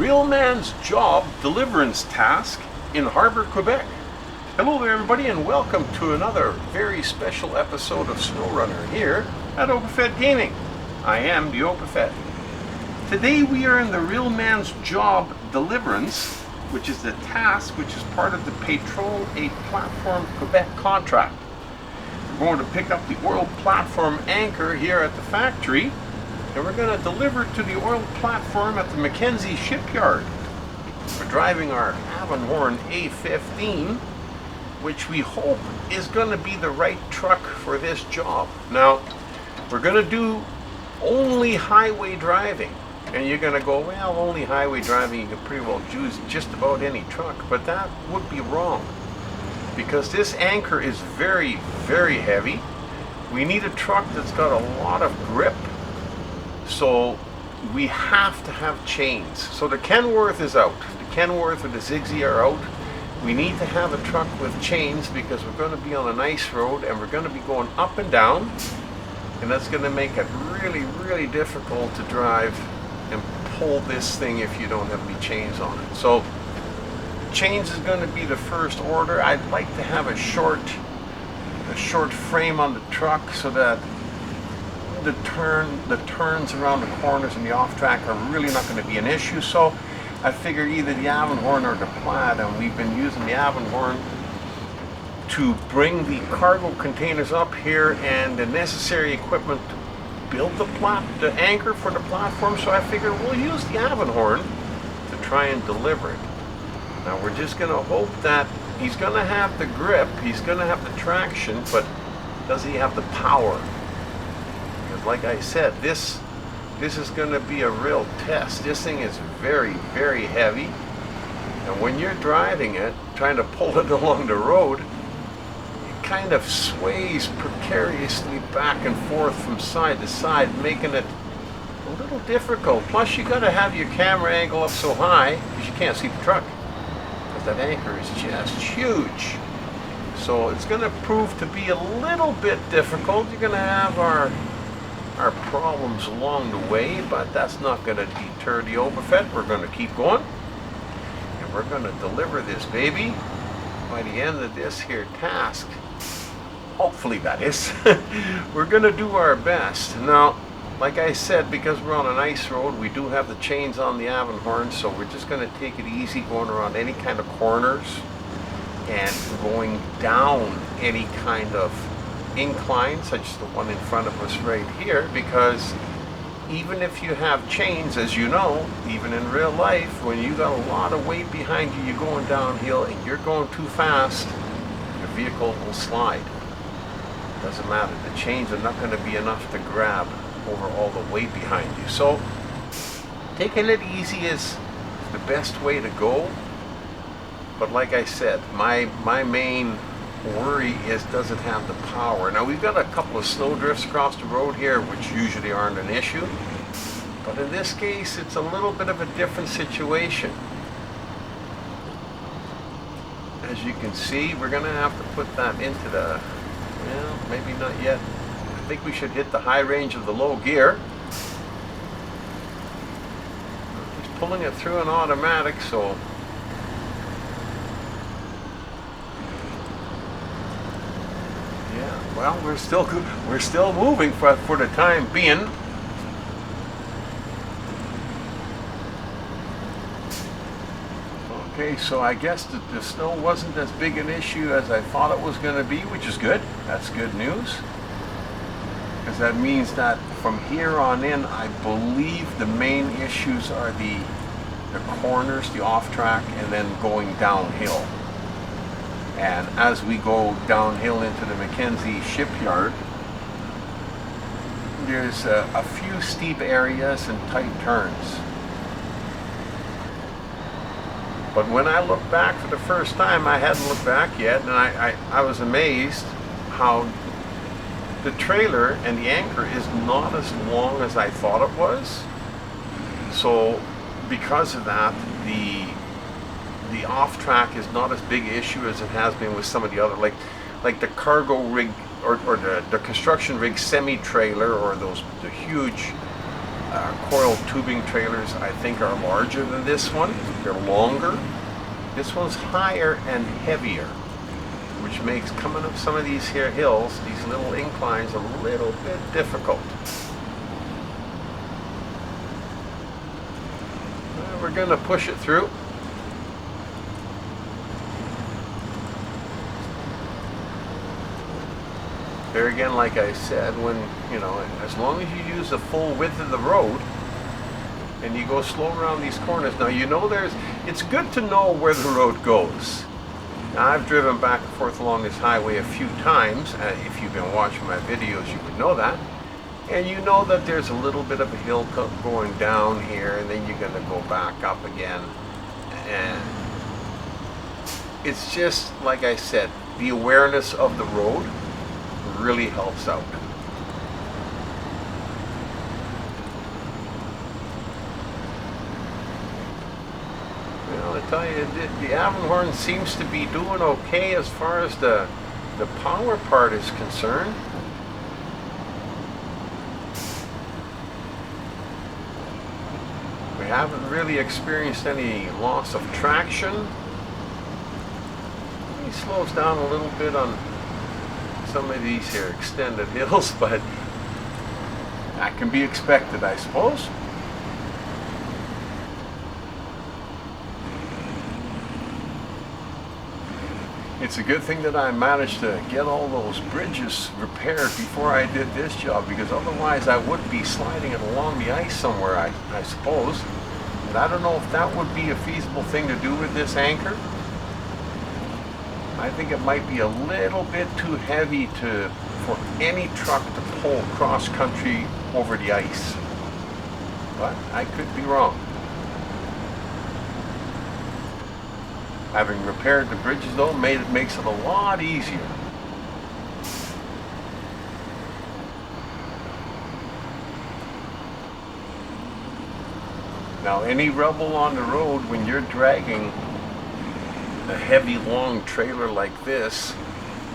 real man's job deliverance task in Harbor, Quebec. Hello there everybody, and welcome to another very special episode of SnowRunner here at Opafed Gaming. I am the Opafed. Today we are in the real man's job deliverance, which is the task which is part of the Pétrole, a Platform Quebec contract. We're going to pick up the oil platform anchor here at the factory, and we're going to deliver it to the oil platform at the MacKenzie Shipyard. We're driving our Avonhorn A15, which we hope is going to be the right truck for this job. Now, we're going to do only highway driving, and you're going to go, well, only highway driving, you can pretty well choose just about any truck, but that would be wrong, because this anchor is very, very heavy. We need a truck that's got a lot of grip, so we have to have chains. So the Kenworth is out. The Kenworth or the Zigzag are out. We need to have a truck with chains because we're going to be on a nice road and we're going to be going up and down, and that's going to make it really, really difficult to drive and pull this thing if you don't have any chains on it. So chains is going to be the first order. I'd like to have a short frame on the truck so that the turns around the corners and the off track are really not going to be an issue. So I figured either the Avonhorn or the Plaid, and we've been using the Avonhorn to bring the cargo containers up here and the necessary equipment to build the anchor for the platform. So I figured we'll use the Avonhorn to try and deliver it. Now we're just going to hope that he's going to have the grip, he's going to have the traction, but does he have the power? Because like I said, this is going to be a real test. This thing is very, very heavy, and when you're driving it, trying to pull it along the road, it kind of sways precariously back and forth from side to side, making it a little difficult. Plus you got to have your camera angle up so high because you can't see the truck, because that anchor is just huge. So it's going to prove to be a little bit difficult. You're going to have our problems along the way, but that's not going to deter the Opafed. We're going to keep going, and we're going to deliver this baby by the end of this here task. Hopefully that is. We're going to do our best. Now, like I said, because we're on an ice road, we do have the chains on the Avonhorn, so we're just going to take it easy going around any kind of corners and going down any kind of incline, such as the one in front of us right here, because even if you have chains, as you know, even in real life, when you got a lot of weight behind you, you're going downhill and you're going too fast, your vehicle will slide. Doesn't matter, the chains are not going to be enough to grab over all the weight behind you. So taking it easy is the best way to go. But like I said, my main worry is, does it have the power? Now we've got a couple of snow drifts across the road here, which usually aren't an issue, but in this case it's a little bit of a different situation. As you can see, we're going to have to put that into the, well, maybe not yet. I think we should hit the high range of the low gear. Just pulling it through an automatic, so well, we're still moving for the time being. Okay, so I guess that the snow wasn't as big an issue as I thought it was going to be, which is good. That's good news, because that means that from here on in, I believe the main issues are the corners, the off track, and then going downhill. And as we go downhill into the MacKenzie Shipyard, there's a few steep areas and tight turns. But when I look back for the first time, I hadn't looked back yet, and I was amazed how the trailer and the anchor is not as long as I thought it was. So because of that, the off track is not as big an issue as it has been with some of the other, like the cargo rig or the construction rig semi-trailer, or the huge Coiled tubing trailers, I think, are larger than this one. They're longer. This one's higher and heavier, which makes coming up some of these here hills, these little inclines, a little bit difficult. We're going to push it through. There again, like I said, when, you know, as long as you use the full width of the road and you go slow around these corners. Now, you know, it's good to know where the road goes. Now, I've driven back and forth along this highway a few times. If you've been watching my videos, you would know that. And you know that there's a little bit of a hill going down here, and then you're going to go back up again. And it's just, like I said, the awareness of the road really helps out. Well, I tell you, the Avonhorn seems to be doing okay as far as the power part is concerned. We haven't really experienced any loss of traction. He slows down a little bit on some of these here extended hills, but that can be expected, I suppose. It's a good thing that I managed to get all those bridges repaired before I did this job, because otherwise I would be sliding it along the ice somewhere, I suppose. And I don't know if that would be a feasible thing to do with this anchor. I think it might be a little bit too heavy for any truck to pull cross country over the ice. But I could be wrong. Having repaired the bridges though, makes it a lot easier. Now, any rubble on the road when you're dragging a heavy long trailer like this,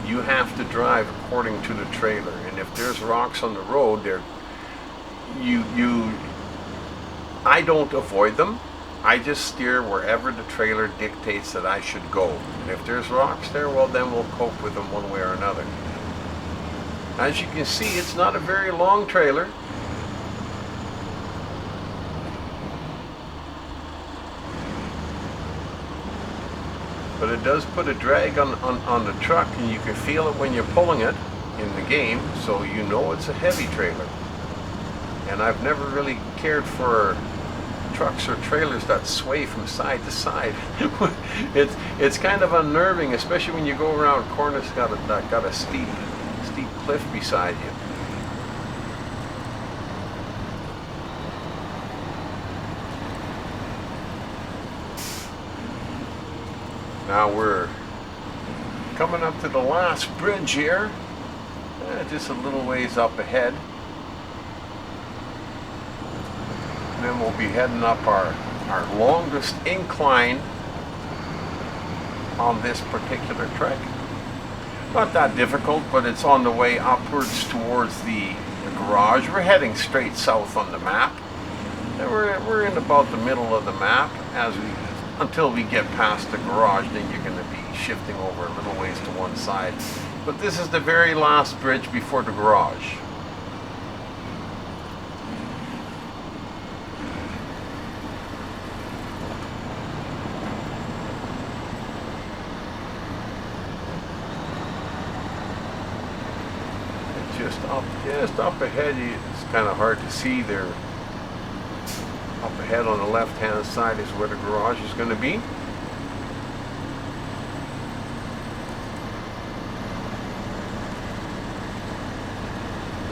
you have to drive according to the trailer, and if there's rocks on the road, I don't avoid them. I just steer wherever the trailer dictates that I should go, and if there's rocks there, well, then we'll cope with them one way or another. As you can see, it's not a very long trailer. But it does put a drag on the truck, and you can feel it when you're pulling it in the game, so you know it's a heavy trailer. And I've never really cared for trucks or trailers that sway from side to side. It's kind of unnerving, especially when you go around corners that got a steep cliff beside you. Now we're coming up to the last bridge here, just a little ways up ahead. And then we'll be heading up our longest incline on this particular trek. Not that difficult, but it's on the way upwards towards the garage. We're heading straight south on the map. And we're in about the middle of the map until we get past the garage. Then you're going to be shifting over a little ways to one side. But this is the very last bridge before the garage. Just up ahead, it's kind of hard to see there. Up ahead on the left-hand side is where the garage is going to be.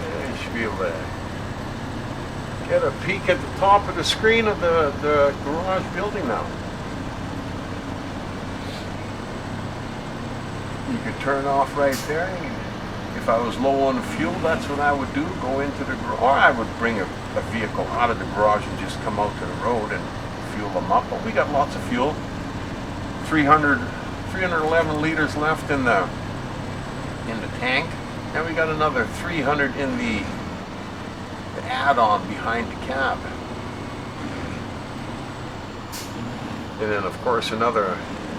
And you should be able to get a peek at the top of the screen of the garage building now. You could turn off right there. If I was low on fuel, that's what I would do, go into the garage, or I would bring a vehicle out of the garage and just come out to the road and fuel them up. But we got lots of fuel, 311 liters left in the tank, and we got another 300 in the add-on behind the cab. And then of course another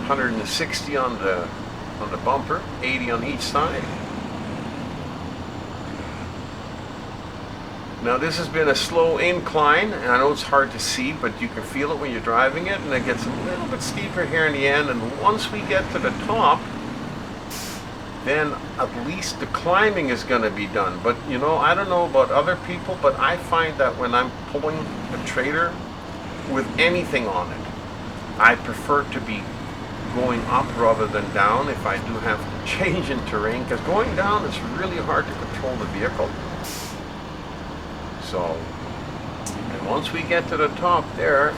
160 on the bumper, 80 on each side. Now this has been a slow incline, and I know it's hard to see, but you can feel it when you're driving it, and it gets a little bit steeper here in the end, and once we get to the top, then at least the climbing is going to be done. But you know, I don't know about other people, but I find that when I'm pulling a trailer with anything on it, I prefer to be going up rather than down if I do have to change in terrain, because going down is really hard to control the vehicle. So, and once we get to the top there,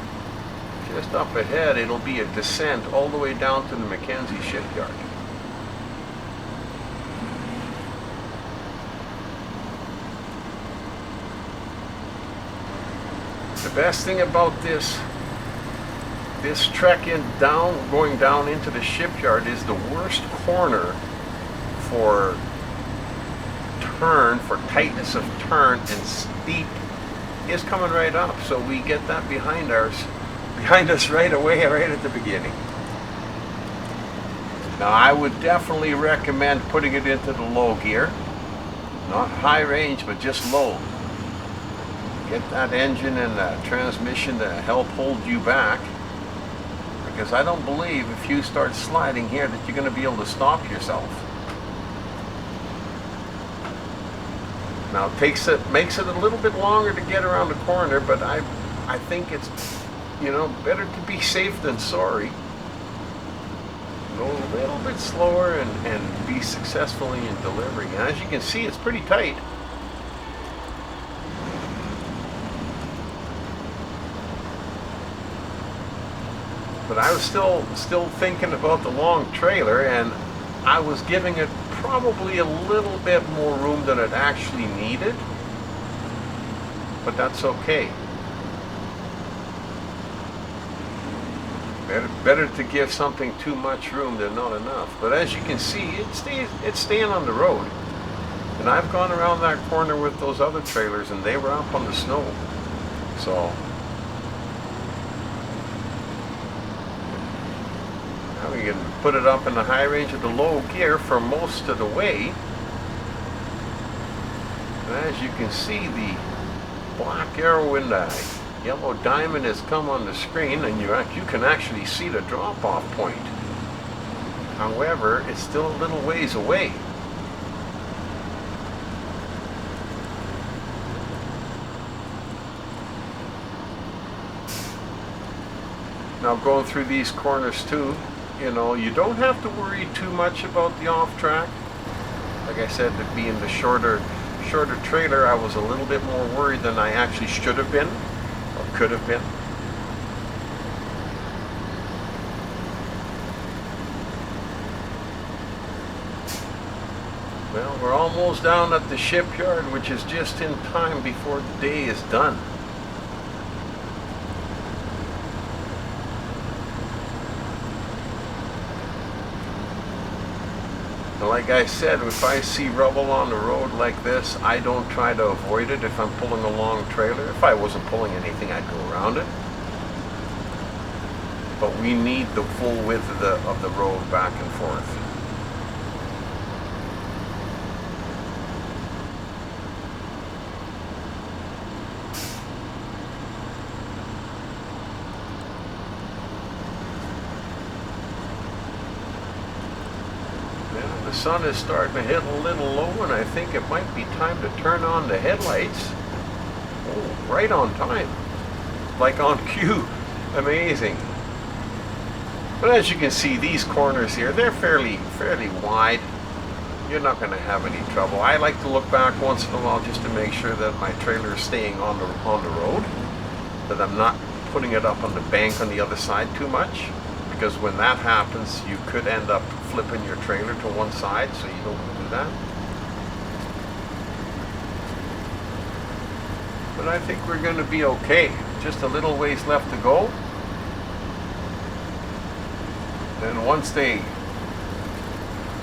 just up ahead, it'll be a descent all the way down to the MacKenzie Shipyard. The best thing about this trek going down into the shipyard is the worst corner for tightness of turn and steep is coming right up. So we get that behind us right away, right at the beginning. Now I would definitely recommend putting it into the low gear, not high range, but just low. Get that engine and that transmission to help hold you back, because I don't believe if you start sliding here that you're going to be able to stop yourself. Now it makes it a little bit longer to get around the corner, but I think it's, you know, better to be safe than sorry. Go a little bit slower and be successfully in delivering. And as you can see, it's pretty tight. But I was still thinking about the long trailer, and I was giving it probably a little bit more room than it actually needed, but that's okay. Better to give something too much room than not enough. But as you can see, it's staying on the road. And I've gone around that corner with those other trailers, and they were up on the snow. So now we can put it up in the high range of the low gear for most of the way. And as you can see, the black arrow in the yellow diamond has come on the screen, and you can actually see the drop-off point. However, it's still a little ways away. Now going through these corners too, you know, you don't have to worry too much about the off-track. Like I said, that being the shorter trailer, I was a little bit more worried than I actually should have been, or could have been. Well, we're almost down at the shipyard, which is just in time before the day is done. Like I said, if I see rubble on the road like this, I don't try to avoid it if I'm pulling a long trailer. If I wasn't pulling anything, I'd go around it. But we need the full width of the road back and forth. The sun is starting to hit a little low, and I think it might be time to turn on the headlights. Oh, right on time. Like on cue. Amazing. But as you can see, these corners here, they're fairly wide. You're not going to have any trouble. I like to look back once in a while just to make sure that my trailer is staying on the road, that I'm not putting it up on the bank on the other side too much. Because when that happens, you could end up flipping your trailer to one side, so you don't want to do that. But I think we're going to be okay. Just a little ways left to go. Then once they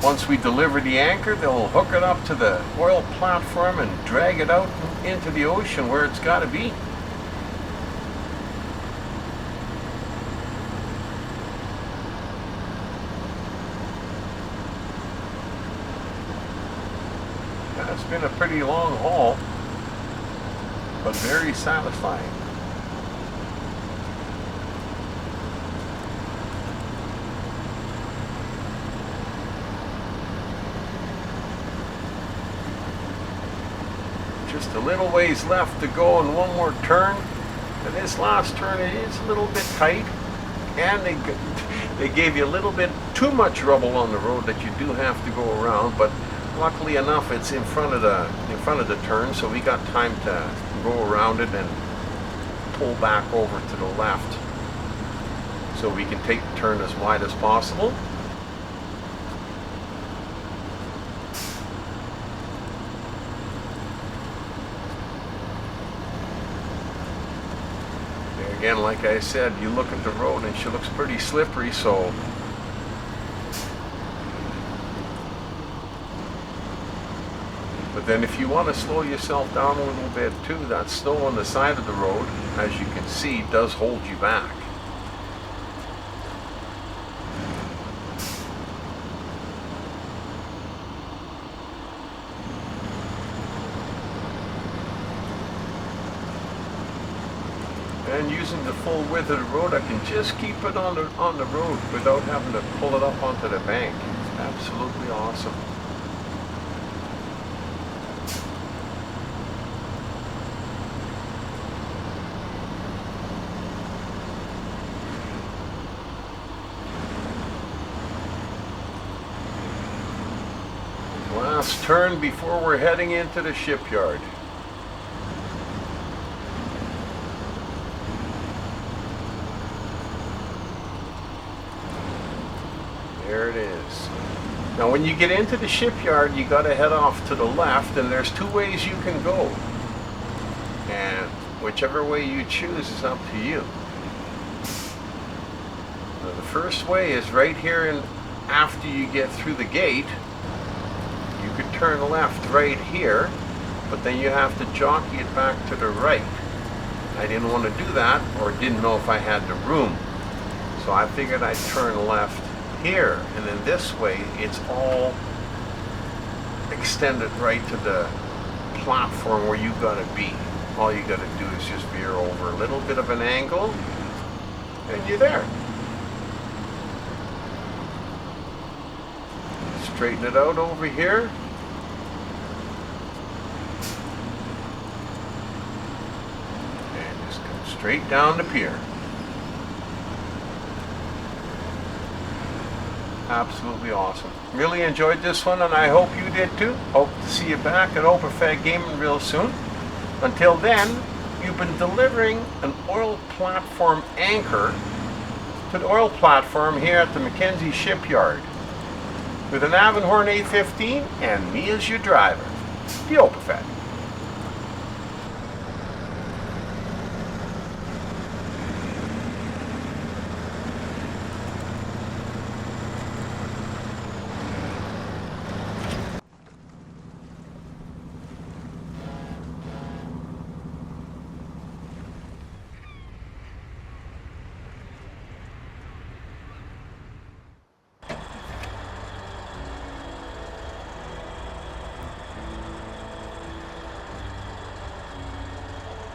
Once we deliver the anchor, they'll hook it up to the oil platform and drag it out into the ocean where it's got to be. It's been a pretty long haul, but very satisfying. Just a little ways left to go and one more turn. And this last turn is a little bit tight, and they gave you a little bit too much rubble on the road that you do have to go around, but luckily enough it's in front of the turn, so we got time to go around it and pull back over to the left so we can take the turn as wide as possible. Again, like I said, you look at the road and she looks pretty slippery, so but then if you want to slow yourself down a little bit too, that snow on the side of the road, as you can see, does hold you back. And using the full width of the road, I can just keep it on the road without having to pull it up onto the bank. It's absolutely awesome. Last turn before we're heading into the shipyard. There it is. Now when you get into the shipyard, you got to head off to the left, and there's two ways you can go. And whichever way you choose is up to you. Now, the first way is right here, and after you get through the gate, you could turn left right here, but then you have to jockey it back to the right. I didn't want to do that, or didn't know if I had the room. So I figured I'd turn left here, and then this way it's all extended right to the platform where you gotta be. All you gotta do is just veer over a little bit of an angle and you're there. Straighten it out over here. And just come straight down the pier. Absolutely awesome. Really enjoyed this one, and I hope you did too. Hope to see you back at Overfed Gaming real soon. Until then, you've been delivering an oil platform anchor to the oil platform here at the MacKenzie Shipyard with an Avonhorn A15 and me as your driver, the Overfed.